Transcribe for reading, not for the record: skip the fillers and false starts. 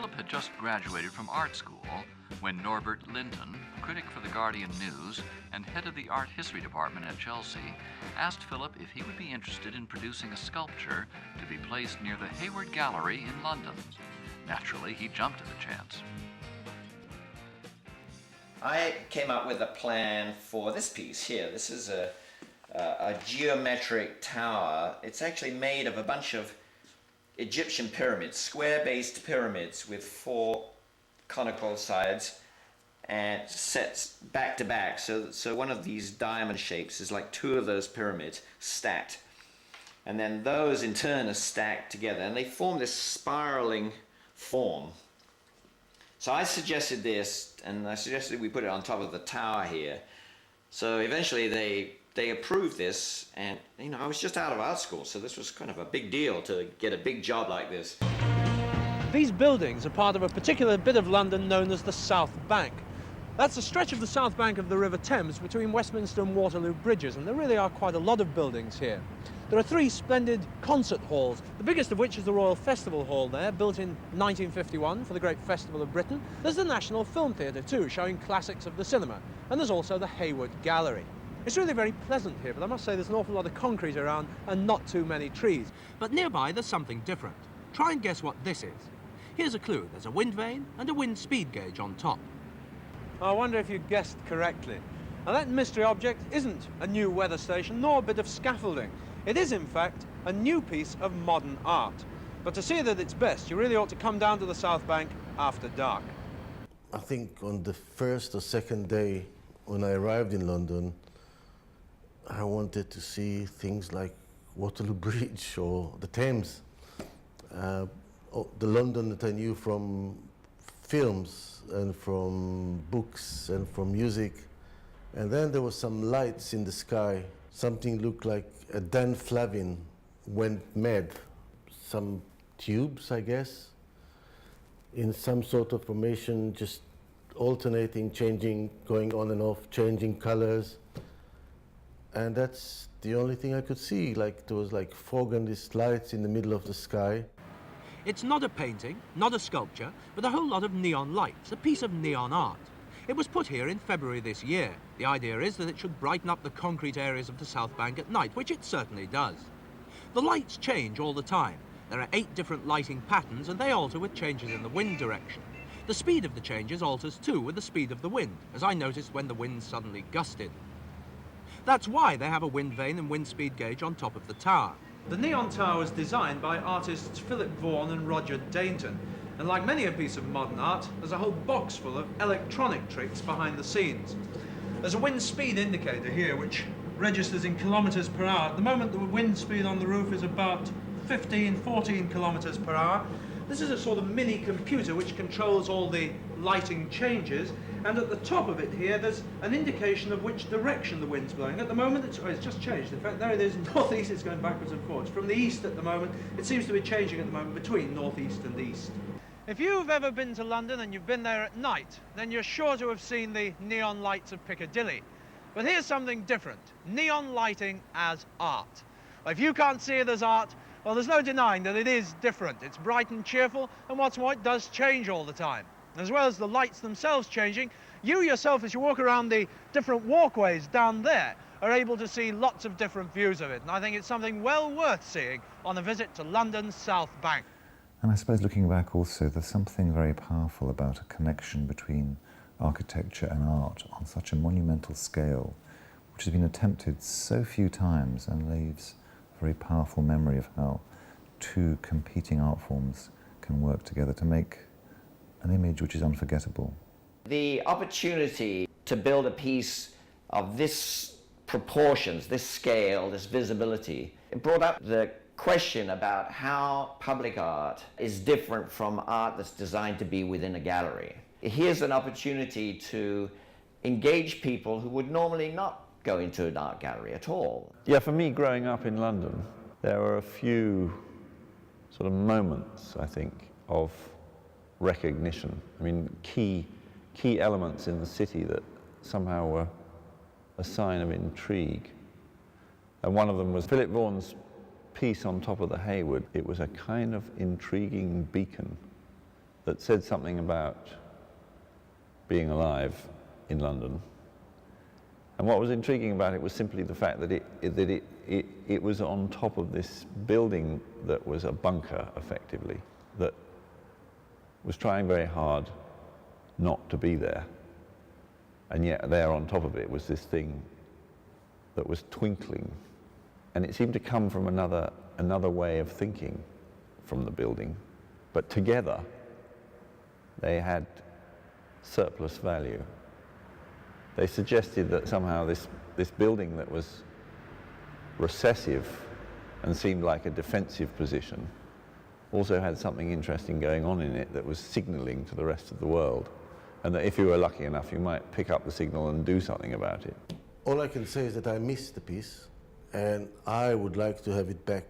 Philip had just graduated from art school when Norbert Linton, critic for the Guardian News and head of the art history department at Chelsea, asked Philip if he would be interested in producing a sculpture to be placed near the Hayward Gallery in London. Naturally, he jumped at the chance. I came up with a plan for this piece here. This is a geometric tower. It's actually made of a bunch of Egyptian pyramids, square-based pyramids with 4 conical sides and sets back to back. So one of these diamond shapes is like 2 of those pyramids stacked. And then those in turn are stacked together and they form this spiraling form. So I suggested this, and I suggested we put it on top of the tower here. So eventually they approved this, and you know, I was just out of art school, so this was kind of a big deal to get a big job like this. These buildings are part of a particular bit of London known as the South Bank. That's a stretch of the south bank of the River Thames between Westminster and Waterloo bridges, and there really are quite a lot of buildings here. There are 3 splendid concert halls, the biggest of which is the Royal Festival Hall there, built in 1951 for the Great Festival of Britain. There's the National Film Theatre too, showing classics of the cinema, and there's also the Hayward Gallery. It's really very pleasant here, but I must say there's an awful lot of concrete around and not too many trees. But nearby there's something different. Try and guess what this is. Here's a clue. There's a wind vane and a wind speed gauge on top. I wonder if you guessed correctly. Now that mystery object isn't a new weather station nor a bit of scaffolding. It is, in fact, a new piece of modern art. But to see it at its best, you really ought to come down to the South Bank after dark. I think on the first or second day when I arrived in London, I wanted to see things like Waterloo Bridge or the Thames. The London that I knew from films and from books and from music. And then there were some lights in the sky. Something looked like a Dan Flavin went mad. Some tubes, I guess, in some sort of formation, just alternating, changing, going on and off, changing colors. And that's the only thing I could see. Like there was like fog and these lights in the middle of the sky. It's not a painting, not a sculpture, but a whole lot of neon lights, a piece of neon art. It was put here in February this year. The idea is that it should brighten up the concrete areas of the South Bank at night, which it certainly does. The lights change all the time. There are 8 different lighting patterns, and they alter with changes in the wind direction. The speed of the changes alters too with the speed of the wind, as I noticed when the wind suddenly gusted. That's why they have a wind vane and wind speed gauge on top of the tower. The neon tower was designed by artists Philip Vaughan and Roger Dainton. And like many a piece of modern art, there's a whole box full of electronic tricks behind the scenes. There's a wind speed indicator here, which registers in kilometers per hour. At the moment, the wind speed on the roof is about 14 kilometers per hour. This is a sort of mini computer which controls all the lighting changes. And at the top of it here, there's an indication of which direction the wind's blowing. At the moment, it's just changed. In fact, there it is, northeast, it's going backwards and forwards. From the east at the moment, it seems to be changing at the moment between northeast and east. If you've ever been to London and you've been there at night, then you're sure to have seen the neon lights of Piccadilly. But here's something different, neon lighting as art. Well, if you can't see it as art, well, there's no denying that it is different. It's bright and cheerful, and what's more, it does change all the time. As well as the lights themselves changing, you yourself, as you walk around the different walkways down there, are able to see lots of different views of it. And I think it's something well worth seeing on a visit to London's South Bank. And I suppose looking back also, there's something very powerful about a connection between architecture and art on such a monumental scale, which has been attempted so few times and leaves a very powerful memory of how 2 competing art forms can work together to make an image which is unforgettable. The opportunity to build a piece of this proportions, this scale, this visibility, it brought up the question about how public art is different from art that's designed to be within a gallery. Here's an opportunity to engage people who would normally not go into an art gallery at all. Yeah, for me, growing up in London, there were a few sort of moments, I think, of recognition. I mean, key elements in the city that somehow were a sign of intrigue. And one of them was Philip Vaughan's piece on top of the Hayward. It was a kind of intriguing beacon that said something about being alive in London. And what was intriguing about it was simply the fact that it was on top of this building that was a bunker, effectively, that was trying very hard not to be there. And yet there on top of it was this thing that was twinkling. And it seemed to come from another way of thinking from the building. But together, they had surplus value. They suggested that somehow this building that was recessive and seemed like a defensive position also had something interesting going on in it that was signalling to the rest of the world. And that if you were lucky enough, you might pick up the signal and do something about it. All I can say is that I missed the piece, and I would like to have it back